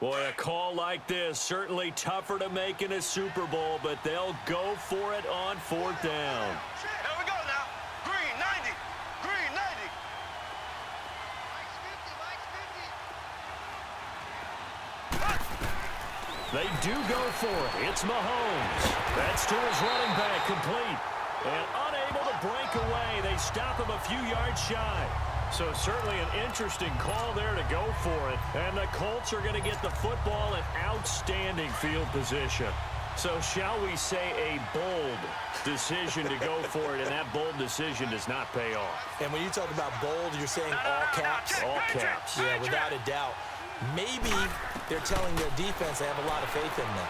Boy, a call like this, certainly tougher to make in a Super Bowl, but they'll go for it on 4th down. Here we go now. Green 90. Green 90. They do go for it. It's Mahomes. That's to his running back, complete. And unable to break away. They stop him a few yards shy. So certainly an interesting call there to go for it. And the Colts are going to get the football in outstanding field position. So shall we say a bold decision to go for it, and that bold decision does not pay off. And when you talk about bold, you're saying all caps? All caps. Yeah, without a doubt. Maybe they're telling their defense they have a lot of faith in them.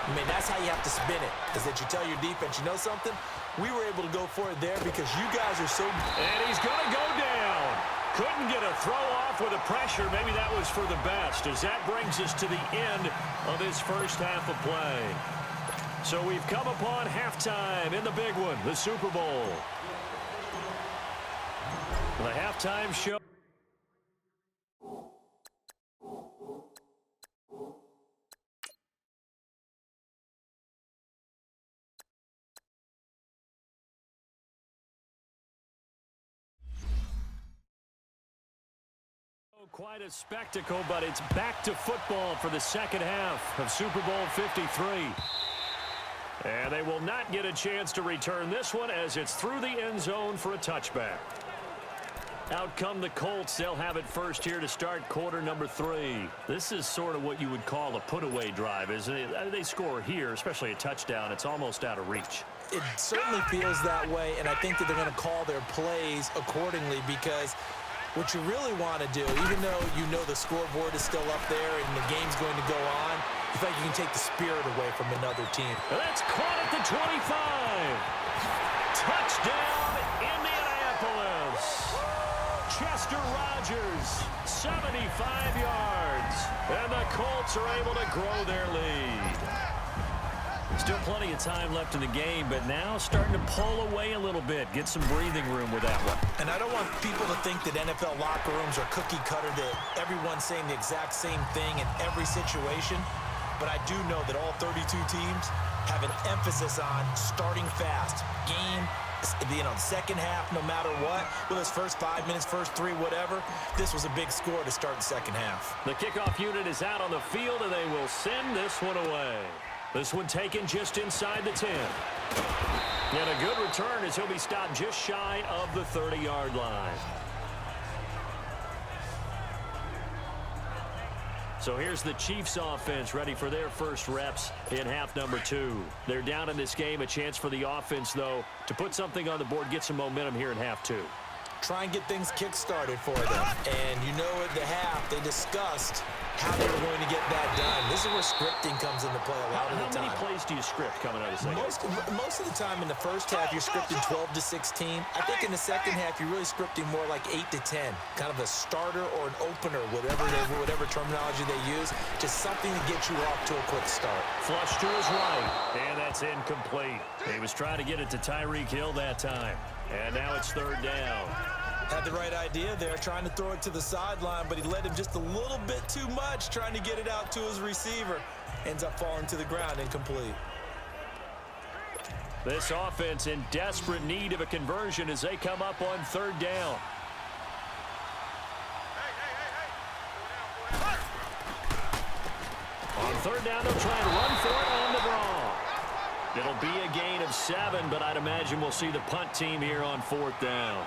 I mean, that's how you have to spin it, is that you tell your defense, you know something? We were able to go for it there because you guys are so... And he's going to go down. Couldn't get a throw off with the pressure. Maybe that was for the best, as that brings us to the end of his first half of play. So we've come upon halftime in the big one, the Super Bowl. The halftime show. Quite a spectacle, but it's back to football for the second half of Super Bowl 53. And they will not get a chance to return this one as it's through the end zone for a touchback. Out come the Colts. They'll have it first here to start quarter number 3. This is sort of what you would call a put-away drive, isn't it? They score here, especially a touchdown. It's almost out of reach. It certainly feels that way, and I think that they're going to call their plays accordingly because what you really want to do, even though you know the scoreboard is still up there and the game's going to go on, you think you can take the spirit away from another team. That's caught at the 25. Touchdown, Indianapolis. Chester Rogers, 75 yards. And the Colts are able to grow their lead. Still plenty of time left in the game, but now starting to pull away a little bit. Get some breathing room with that one. And I don't want people to think that NFL locker rooms are cookie cutter, that everyone's saying the exact same thing in every situation. But I do know that all 32 teams have an emphasis on starting fast. Game, the second half, no matter what, whether it's first 5 minutes, first 3, whatever, this was a big score to start the second half. The kickoff unit is out on the field, and they will send this one away. This one taken just inside the 10. And a good return as he'll be stopped just shy of the 30-yard line. So here's the Chiefs offense ready for their first reps in half number 2. They're down in this game. A chance for the offense, though, to put something on the board, get some momentum here in half 2. Try and get things kick-started for them. And you know at the half, they discussed how they were going to get that done. This is where scripting comes into play a lot of the time. How many plays do you script coming out of the second? Most of the time in the first half, you're scripting 12 to 16. I think in the second half, you're really scripting more like 8 to 10. Kind of a starter or an opener, whatever terminology they use. Just something to get you off to a quick start. Flush to his right, and that's incomplete. He was trying to get it to Tyreek Hill that time. And now it's third down. Had the right idea there, trying to throw it to the sideline, but he led him just a little bit too much, trying to get it out to his receiver. Ends up falling to the ground, incomplete. This offense in desperate need of a conversion as they come up on third down. On third down, they'll try and run for it on the draw. It'll be a gain of 7, but I'd imagine we'll see the punt team here on fourth down.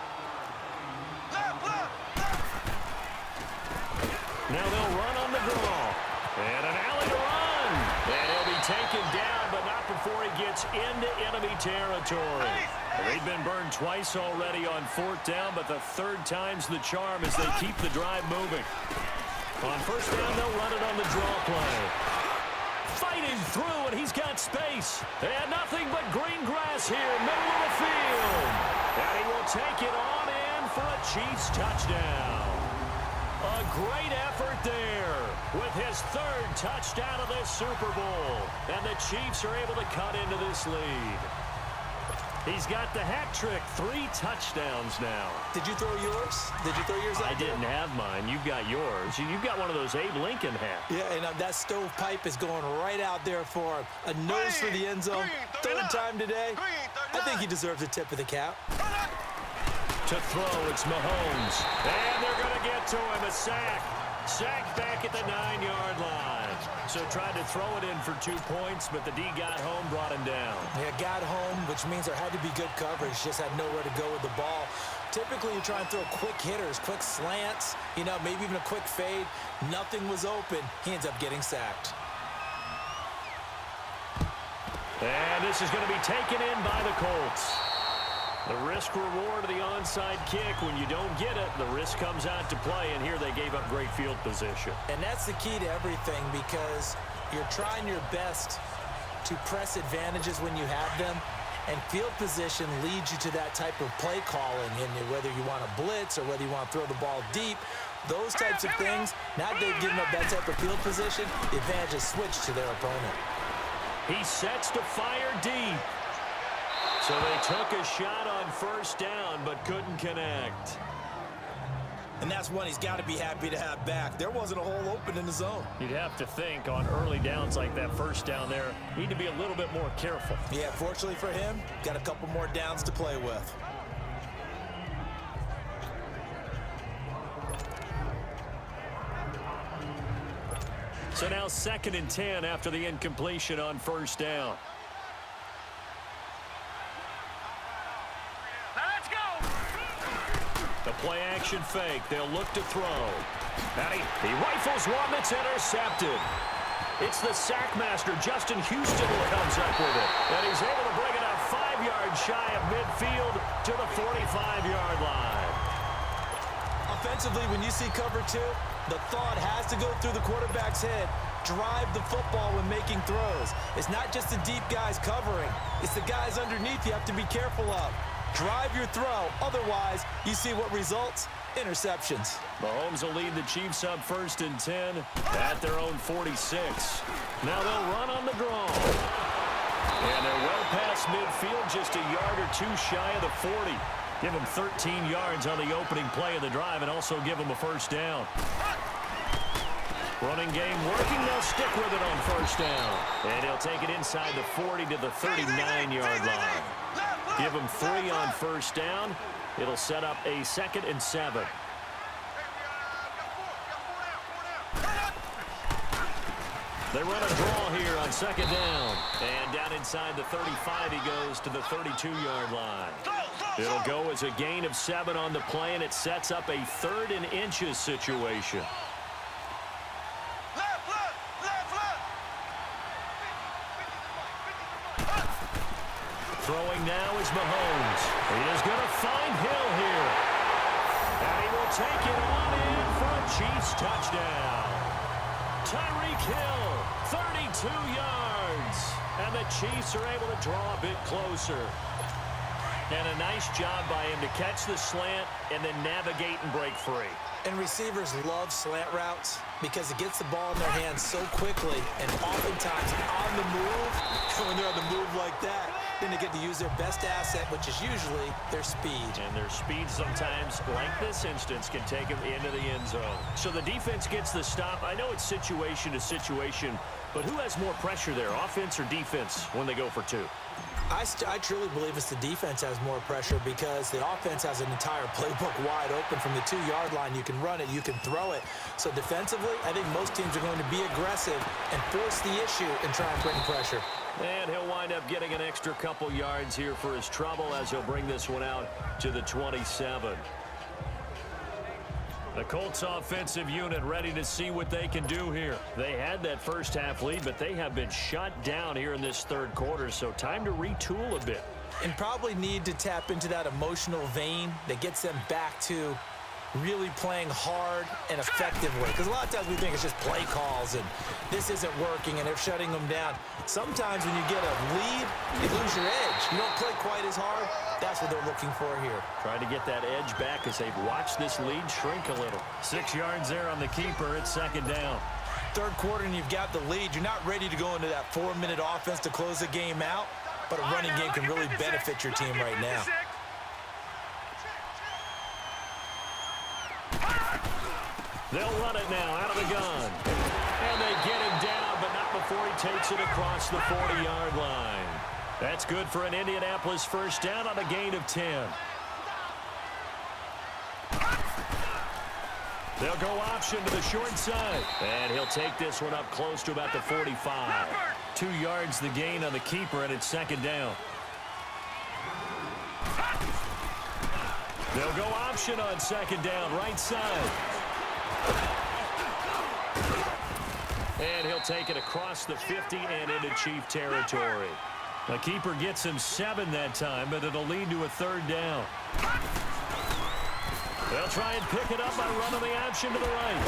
Now they'll run on the draw. And an alley to run. And he'll be taken down, but not before he gets into enemy territory. They've been burned twice already on fourth down, but the third time's the charm as they keep the drive moving. On first down, they'll run it on the draw play. Fighting through, and he's got space. And nothing but green grass here, middle of the field. And he will take it on in for a Chiefs touchdown. A great effort there with his third touchdown of this Super Bowl. And the Chiefs are able to cut into this lead. He's got the hat trick. 3 touchdowns now. Did you throw yours? Did you throw yours out I didn't have mine. You've got yours. You've got one of those Abe Lincoln hats. Yeah, and that stovepipe is going right out there for him. A nose for the end zone. Third time today. I think he deserves a tip of the cap. To throw, it's Mahomes. And they're going to get to him. A sack. Sack back at the 9-yard line. So tried to throw it in for 2 points, but the D got home, brought him down. Yeah, got home, which means there had to be good coverage. Just had nowhere to go with the ball. Typically, you try and throw quick hitters, quick slants, maybe even a quick fade. Nothing was open. He ends up getting sacked. And this is going to be taken in by the Colts. The risk-reward of the onside kick. When you don't get it, the risk comes out to play, and here they gave up great field position. And that's the key to everything, because you're trying your best to press advantages when you have them, and field position leads you to that type of play calling, and whether you want to blitz or whether you want to throw the ball deep, those types of things, now they've given up that type of field position, the advantage is switched to their opponent. He sets to fire deep. So they took a shot on first down, but couldn't connect. And that's one he's got to be happy to have back. There wasn't a hole open in the zone. You'd have to think on early downs like that first down there, need to be a little bit more careful. Yeah, fortunately for him, got a couple more downs to play with. So now 2nd and 10 after the incompletion on first down. The play-action fake. They'll look to throw. And he rifles one that's intercepted. It's the sackmaster, Justin Houston, who comes up with it. And he's able to bring it up 5 yards shy of midfield to the 45-yard line. Offensively, when you see cover 2, the thought has to go through the quarterback's head. Drive the football when making throws. It's not just the deep guys covering. It's the guys underneath you have to be careful of. Drive your throw. Otherwise, you see what results? Interceptions. Mahomes will lead the Chiefs up 1st and 10 at their own 46. Now they'll run on the draw. And they're well past midfield, just a yard or 2 shy of the 40. Give them 13 yards on the opening play of the drive and also give them a first down. Running game working. They'll stick with it on first down. And he'll take it inside the 40 to the 39-yard line. Give them 3 on first down. It'll set up a 2nd and 7. They run a draw here on 2nd down. And down inside the 35 he goes to the 32-yard line. It'll go as a gain of 7 on the play, and it sets up a 3rd and inches situation. Throwing now is Mahomes. He is going to find Hill here. And he will take it on in for a Chiefs touchdown. Tyreek Hill, 32 yards. And the Chiefs are able to draw a bit closer. And a nice job by him to catch the slant and then navigate and break free. And receivers love slant routes because it gets the ball in their hands so quickly, and oftentimes on the move. When they're on the move like that, then they get to use their best asset, which is usually their speed. And their speed sometimes, like this instance, can take them into the end zone. So the defense gets the stop. I know it's situation to situation, but who has more pressure there, offense or defense, when they go for 2? I truly believe it's the defense has more pressure because the offense has an entire playbook wide open from the 2-yard line. You can run it, you can throw it. So defensively, I think most teams are going to be aggressive and force the issue and try and bring pressure. And he'll wind up getting an extra couple yards here for his trouble as he'll bring this one out to the 27. The Colts offensive unit ready to see what they can do here. They had that first half lead, but they have been shut down here in this 3rd quarter, so time to retool a bit. And probably need to tap into that emotional vein that gets them back to really playing hard and effectively. Because a lot of times we think it's just play calls and this isn't working and they're shutting them down. Sometimes when you get a lead, you lose your edge. You don't play quite as hard. That's what they're looking for here. Trying to get that edge back as they've watched this lead shrink a little. 6 yards there on the keeper. It's 2nd down. 3rd quarter and you've got the lead. You're not ready to go into that 4-minute offense to close the game out. but a running game can really benefit your team right now. They'll run it now out of the gun. And they get him down, but not before he takes it across the 40-yard line. That's good for an Indianapolis first down on a gain of 10. They'll go option to the short side. And he'll take this one up close to about the 45. 2 yards the gain on the keeper, and it's second down. They'll go option on second down, right side. And he'll take it across the 50 and into Chief territory. The keeper gets him 7 that time, but it'll lead to a third down. They'll try and pick it up by running the option to the right.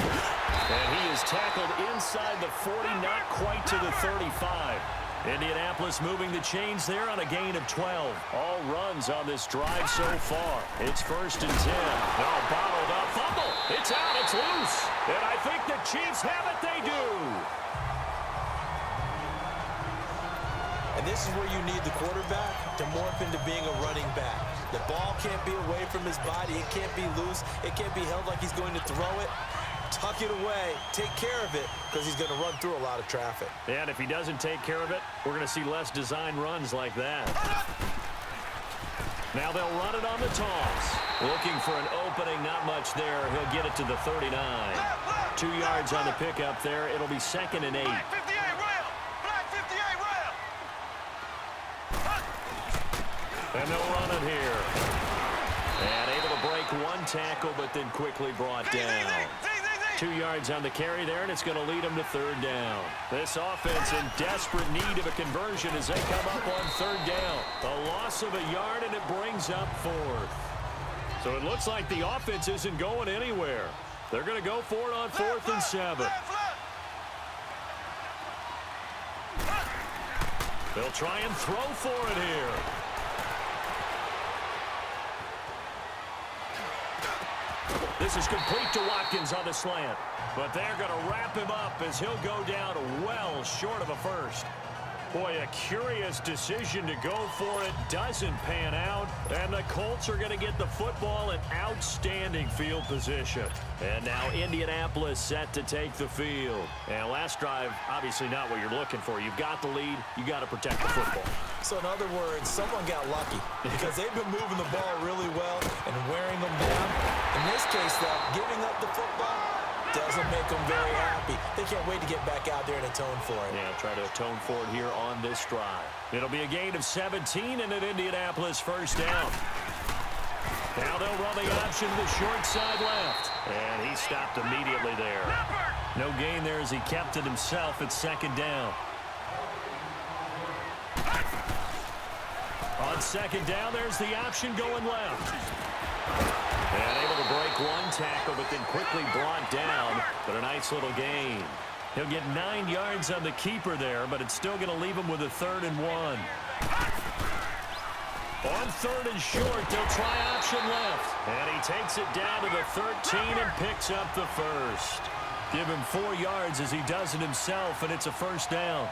And he is tackled inside the 40, not quite to the 35. Indianapolis moving the chains there on a gain of 12. All runs on this drive so far. It's first and 10. Oh, bottled up. Fumble. It's out. It's loose. And I think the Chiefs have it. They do. And this is where you need the quarterback to morph into being a running back. The ball can't be away from his body. It can't be loose. It can't be held like he's going to throw it. Tuck it away. Take care of it because he's going to run through a lot of traffic. And if he doesn't take care of it, we're going to see less design runs like that. Now they'll run it on the toss. Looking for an opening, not much there. He'll get it to the 39. 2 yards on the pickup there. It'll be second and 8. Black 58 rail. Black 58 rail. And they'll run it here. And able to break one tackle, but then quickly brought down. 2 yards on the carry there, and it's going to lead them to third down. This offense in desperate need of a conversion as they come up on third down. A loss of a yard, and it brings up fourth. So it looks like the offense isn't going anywhere. They're going to go for it on 4th and 7. They'll try and throw for it here. This is complete to Watkins on the slant. But they're going to wrap him up as he'll go down well short of a first. Boy, a curious decision to go for it. Doesn't pan out. And the Colts are going to get the football in outstanding field position. And now Indianapolis set to take the field. And last drive, obviously not what you're looking for. You've got the lead. You got to protect the football. So in other words, someone got lucky because they've been moving the ball really well and wearing them down. In this case, though, giving up the football doesn't make them very happy. They can't wait to get back out there and atone for it. Yeah, try to atone for it here on this drive. It'll be a gain of 17 and an Indianapolis first down. Now they'll run the option to the short side left. And he stopped immediately there. No gain there as he kept it himself at second down. On second down, there's the option going left. And able to break one tackle, but then quickly brought down. But a nice little gain. He'll get 9 yards on the keeper there, but it's still going to leave him with a 3rd and 1. On 3rd and short, they'll try option left. And he takes it down to the 13 and picks up the first. Give him 4 yards as he does it himself, and it's a first down.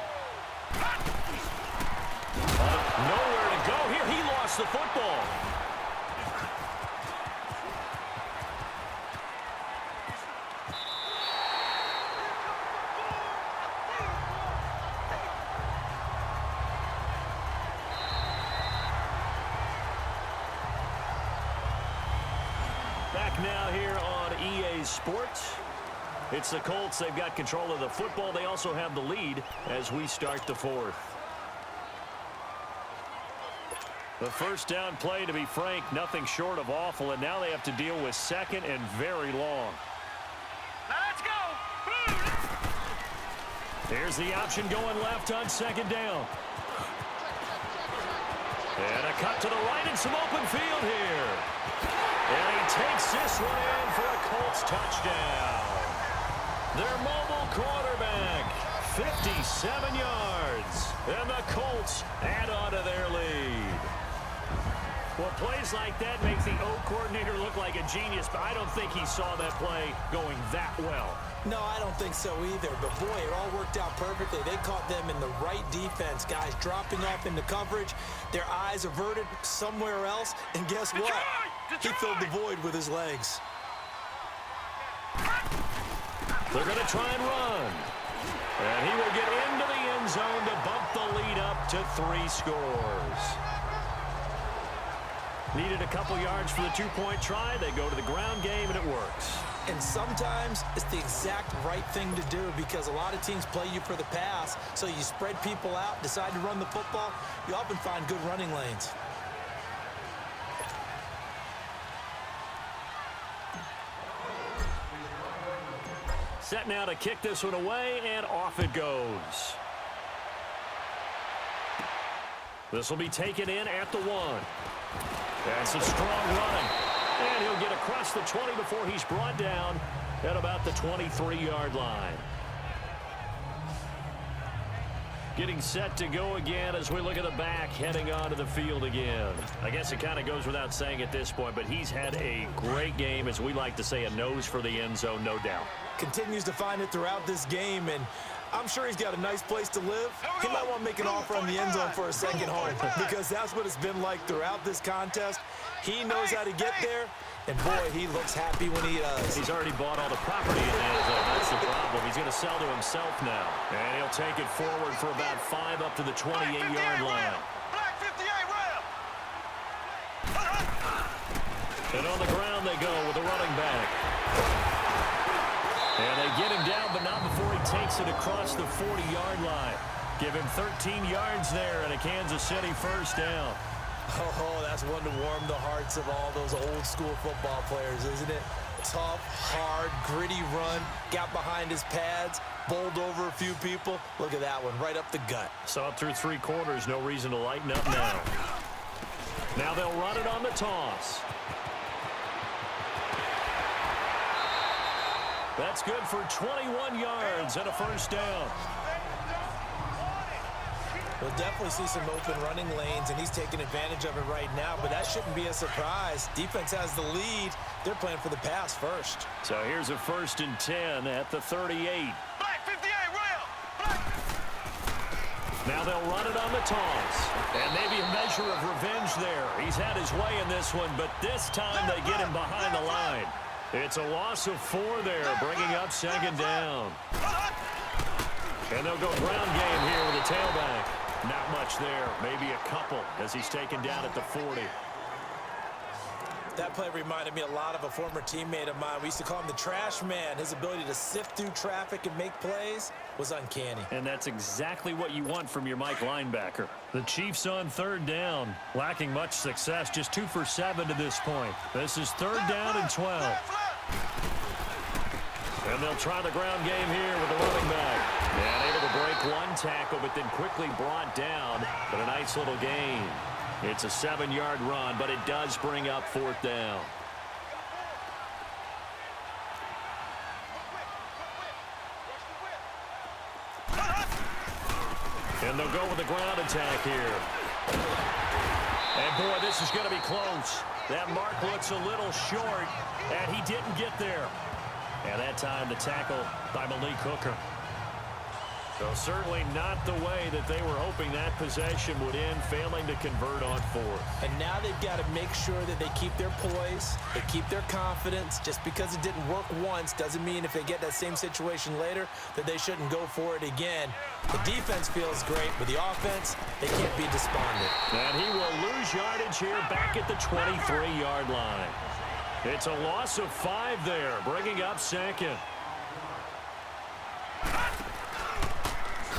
Nowhere to go here. He lost the football. Back now here on EA Sports. It's the Colts. They've got control of the football. They also have the lead as we start the fourth. The first down play, to be frank, nothing short of awful, and now they have to deal with second and very long. Now let's go. Here's the option going left on second down. And a cut to the right and some open field here. And he takes this one in for a Colts touchdown. Their mobile quarterback, 57 yards. And the Colts add on to their lead. Well, plays like that make the O coordinator look like a genius, but I don't think he saw that play going that well. No, I don't think so either. But, boy, it all worked out perfectly. They caught them in the right defense, guys, dropping off into coverage. Their eyes averted somewhere else. And guess what? He filled the void with his legs. They're going to try and run. And he will get into the end zone to bump the lead up to 3 scores. Needed a couple yards for the 2-point try. They go to the ground game, and it works. And sometimes it's the exact right thing to do because a lot of teams play you for the pass. So you spread people out, decide to run the football. You often find good running lanes. Set now to kick this one away, and off it goes. This will be taken in at the 1. And some strong running. And he'll get across the 20 before he's brought down at about the 23-yard line. Getting set to go again as we look at the back heading onto the field again. I guess it kind of goes without saying at this point, but he's had a great game, as we like to say, a nose for the end zone, no doubt. Continues to find it throughout this game, and I'm sure he's got a nice place to live. He might want to make an offer on the end zone for a second home because that's what it's been like throughout this contest. He knows how to get there, and boy, he looks happy when he does. He's already bought all the property in the end zone. That's the problem. He's going to sell to himself now. And he'll take it forward for about 5 up to the 28-yard line. Black 58 rail. And on the ground they go with the running back. And they get him down, but not before he takes it across the 40-yard line. Give him 13 yards there and a Kansas City first down. Oh, that's one to warm the hearts of all those old-school football players, isn't it? Tough, hard, gritty run, got behind his pads, bowled over a few people. Look at that one, right up the gut. Saw it through 3 quarters, no reason to lighten up now. Now they'll run it on the toss. That's good for 21 yards and a first down. We'll definitely see some open running lanes, and he's taking advantage of it right now, but that shouldn't be a surprise. Defense has the lead. They're playing for the pass first. So here's a 1st and 10 at the 38. Black 58 rail. Black. Now they'll run it on the toss. And maybe a measure of revenge there. He's had his way in this one, but this time they get him behind the line. It's a loss of 4 there, bringing up 2nd down. And they'll go ground game here with a tailback. Not much there, maybe a couple as he's taken down at the 40. That play reminded me a lot of a former teammate of mine. We used to call him the trash man. His ability to sift through traffic and make plays was uncanny. And that's exactly what you want from your Mike linebacker. The Chiefs on 3rd down, lacking much success, just 2 for 7 to this point. This is 3rd down and 12. And they'll try the ground game here with the running back. And able to break 1 tackle, but then quickly brought down. But a nice little gain. It's a 7-yard run, but it does bring up 4th down. And they'll go with the ground attack here. And, boy, this is going to be close. That mark looks a little short, and he didn't get there. And that time the tackle by Malik Hooker. So certainly not the way that they were hoping that possession would end, failing to convert on 4th. And now they've got to make sure that they keep their poise, they keep their confidence. Just because it didn't work once doesn't mean if they get that same situation later that they shouldn't go for it again. The defense feels great, but the offense, they can't be despondent. And he will lose yardage here back at the 23-yard line. It's a loss of 5 there, bringing up 2nd.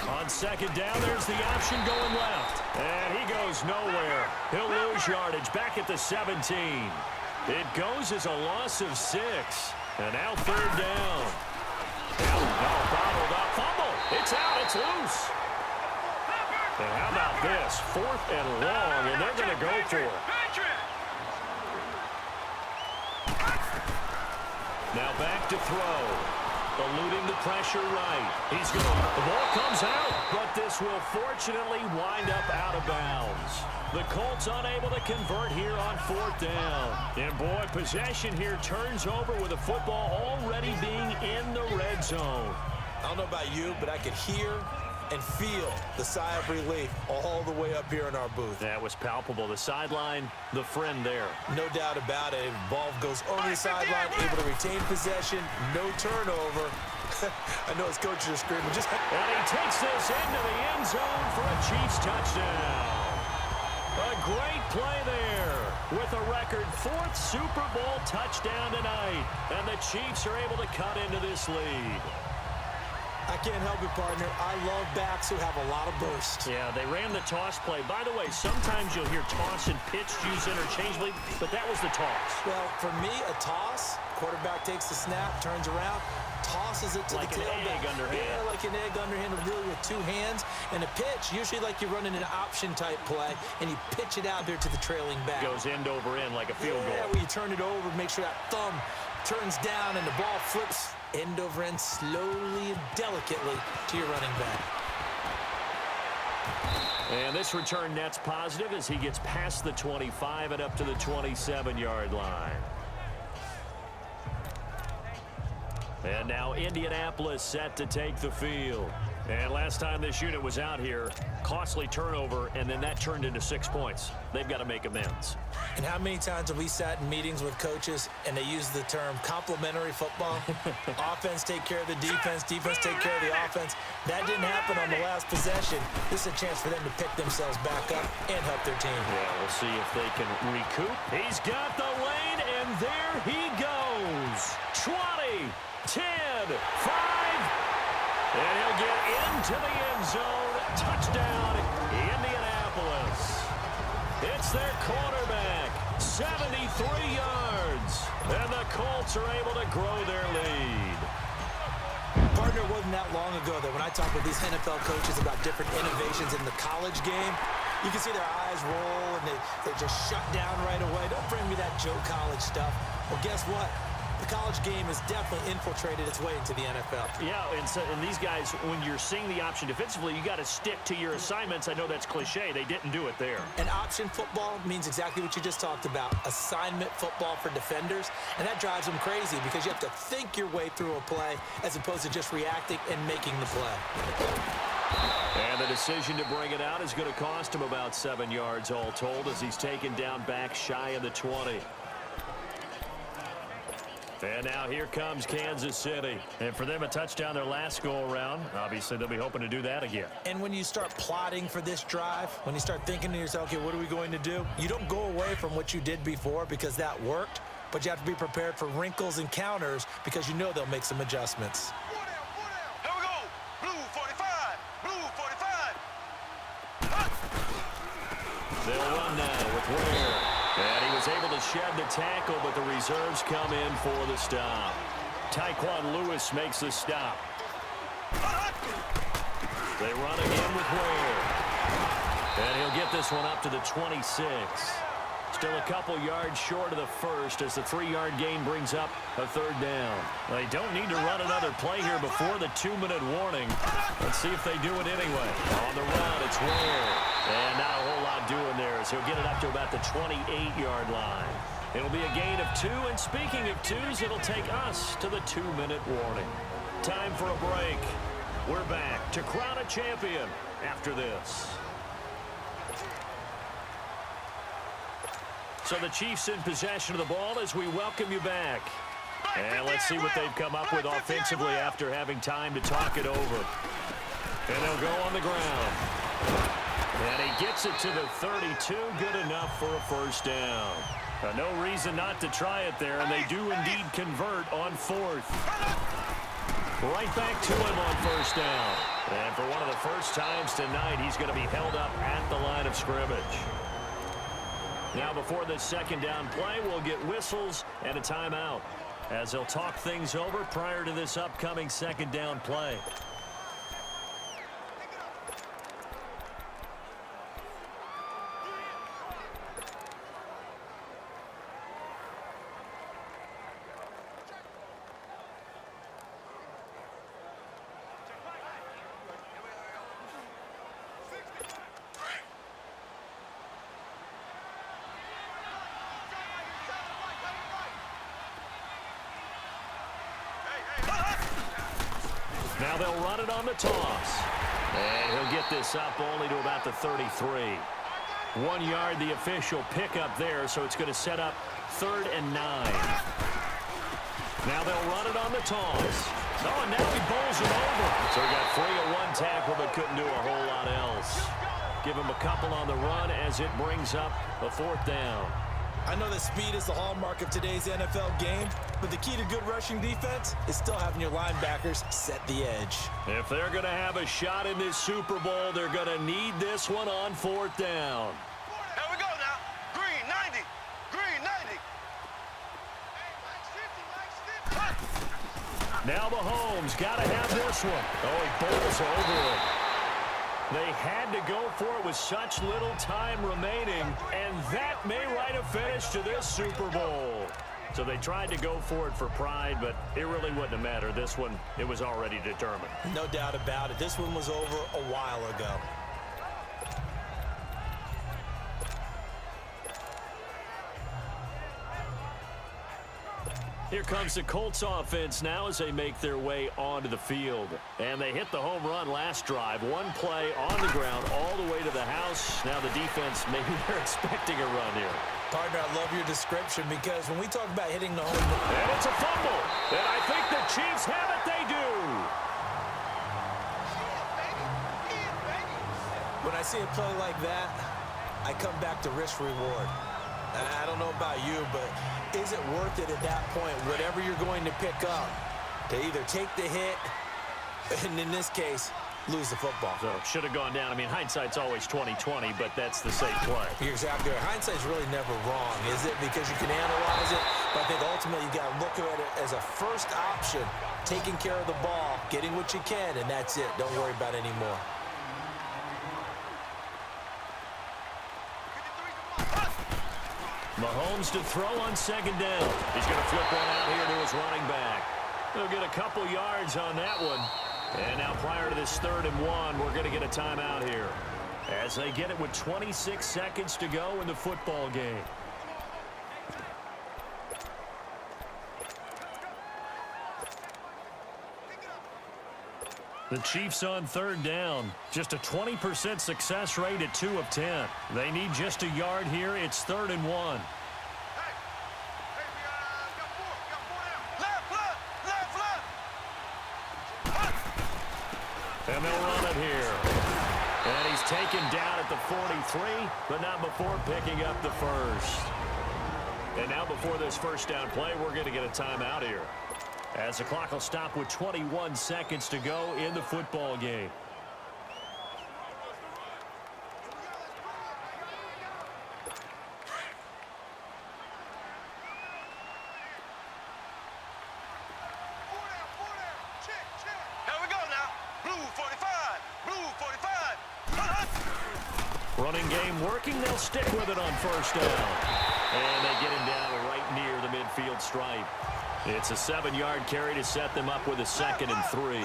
On 2nd down, there's the option going left. And he goes nowhere. He'll lose yardage back at the 17. It goes as a loss of 6. And now 3rd down. Bottled up. Fumble. It's out. It's loose. And how about this? 4th and long, and they're going to go for it. Now back to throw. Eluding the pressure right. He's going. The ball comes out, but this will fortunately wind up out of bounds. The Colts unable to convert here on 4th down. And boy, possession here turns over with the football already being in the red zone. I don't know about you, but I could hear and feel the sigh of relief all the way up here in our booth. That was palpable. The sideline, the friend there. No doubt about it. Ball goes over the sideline, able to retain possession, no turnover. I know his coaches are screaming. And he takes this into the end zone for a Chiefs touchdown. A great play there with a record 4th Super Bowl touchdown tonight. And the Chiefs are able to cut into this lead. I can't help it, partner. I love backs who have a lot of burst. Yeah, they ran the toss play. By the way, sometimes you'll hear toss and pitch used interchangeably, but that was the toss. Well, for me, a toss, quarterback takes the snap, turns around, tosses it to like the tailback. Like an egg underhand. Yeah, like an egg underhand, really with 2 hands. And a pitch, usually like you're running an option-type play, and you pitch it out there to the trailing back. Goes end over end like a field goal. Yeah, where you turn it over, make sure that thumb turns down and the ball flips end over end slowly and delicately to your running back. And this return net's positive as he gets past the 25 and up to the 27-yard line. And now Indianapolis set to take the field. And last time this unit was out here, costly turnover, and then that turned into 6 points. They've got to make amends. And how many times have we sat in meetings with coaches and they use the term complementary football? Offense take care of the defense, defense take care of the offense. That didn't happen on the last possession. This is a chance for them to pick themselves back up and help their team. Yeah, we'll see if they can recoup. He's got the lane, and there he goes. 20, 10, 5. And he'll get into the end zone. Touchdown, Indianapolis. It's their quarterback, 73 yards. And the Colts are able to grow their lead. Partner, wasn't that long ago that when I talk with these NFL coaches about different innovations in the college game, you can see their eyes roll and they just shut down right away. Don't bring me that Joe College stuff. Well, guess what? The college game has definitely infiltrated its way into the NFL. Yeah, and these guys, when you're seeing the option defensively, you got to stick to your assignments. I know that's cliche. They didn't do it there. And option football means exactly what you just talked about, assignment football for defenders. And that drives them crazy because you have to think your way through a play as opposed to just reacting and making the play. And the decision to bring it out is going to cost him about 7 yards all told as he's taken down back shy of the 20. And now here comes Kansas City. And for them, a touchdown their last go-around. Obviously, they'll be hoping to do that again. And when you start plotting for this drive, when you start thinking to yourself, okay, what are we going to do? You don't go away from what you did before because that worked, but you have to be prepared for wrinkles and counters because you know they'll make some adjustments. Here we go. Blue 45. Blue 45. They'll run now with Ware. And he was able to shed the tackle, but the reserves come in for the stop. Tyquan Lewis makes the stop. They run again with Ware. And he'll get this one up to the 26. Still a couple yards short of the first as the 3-yard gain brings up a 3rd down. They don't need to run another play here before the 2-minute warning. Let's see if they do it anyway. On the run, it's Ware. And not a whole lot doing there as he'll get it up to about the 28-yard line. It'll be a gain of 2, and speaking of 2s, it'll take us to the 2-minute warning. Time for a break. We're back to crown a champion after this. So the Chiefs in possession of the ball as we welcome you back. And let's see what they've come up with offensively after having time to talk it over. And they'll go on the ground. And he gets it to the 32, good enough for a 1st down. No reason not to try it there, and they do indeed convert on 4th. Right back to him on 1st down. And for one of the first times tonight, he's going to be held up at the line of scrimmage. Now before this 2nd down play, we'll get whistles and a timeout as they'll talk things over prior to this upcoming 2nd down play. Now they'll run it on the toss. And he'll get this up only to about the 33. 1 yard, the official pickup there, so it's going to set up 3rd and 9. Now they'll run it on the toss. Oh, and now he bowls it over. So he got free of 1 tackle, but couldn't do a whole lot else. Give him a couple on the run as it brings up a 4th down. I know that speed is the hallmark of today's NFL game, but the key to good rushing defense is still having your linebackers set the edge. If they're going to have a shot in this Super Bowl, they're going to need this one on 4th down. Here we go now. Green 90. Green 90. Now Mahomes got to have this one. Oh, he bowls over it. They had to go for it with such little time remaining, and that may write a finish to this Super Bowl. So they tried to go for it for pride, but it really wouldn't have mattered. This one, it was already determined. No doubt about it. This one was over a while ago. Here comes the Colts offense now as they make their way onto the field. And they hit the home run last drive. 1 play on the ground all the way to the house. Now the defense, maybe they're expecting a run here. Partner, I love your description because when we talk about hitting the home run. And it's a fumble. And I think the Chiefs have it. They do. When I see a play like that, I come back to risk-reward. I don't know about you, but is it worth it at that point, whatever you're going to pick up, to either take the hit, and in this case, lose the football? So should have gone down. I mean, hindsight's always 20/20, but that's the safe play. You're exactly right. Hindsight's really never wrong, is it? Because you can analyze it, but I think ultimately you got to look at it as a first option, taking care of the ball, getting what you can, and that's it. Don't worry about it anymore. Mahomes to throw on 2nd down. He's going to flip one out here to his running back. He'll get a couple yards on that one. And now prior to this 3rd and 1, we're going to get a timeout here as they get it with 26 seconds to go in the football game. The Chiefs on 3rd down. Just a 20% success rate at 2 of 10. They need just a yard here. It's 3rd and 1. And they'll run it here. And he's taken down at the 43, but not before picking up the first. And now before this 1st down play, we're going to get a timeout here, as the clock will stop with 21 seconds to go in the football game. Here we go now. Blue 45. Blue 45. Running game working. They'll stick with it on 1st down. And they get him down right near the midfield stripe. It's a 7-yard carry to set them up with a 2nd and 3.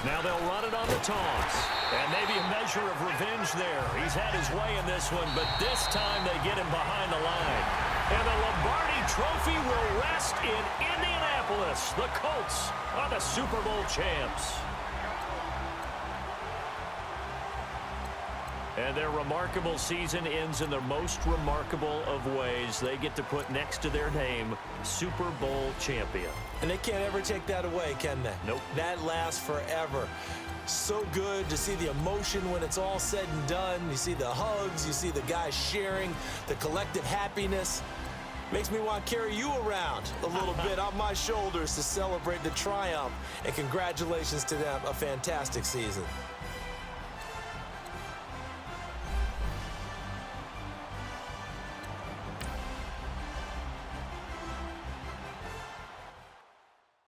Now they'll run it on the toss. And maybe a measure of revenge there. He's had his way in this one, but this time they get him behind the line. And the Lombardi Trophy will rest in Indianapolis. The Colts are the Super Bowl champs. And their remarkable season ends in the most remarkable of ways. They get to put next to their name, Super Bowl champion. And they can't ever take that away, can they? Nope. That lasts forever. So good to see the emotion when it's all said and done. You see the hugs, you see the guys sharing, the collective happiness. Makes me want to carry you around a little bit on my shoulders to celebrate the triumph. And congratulations to them, a fantastic season.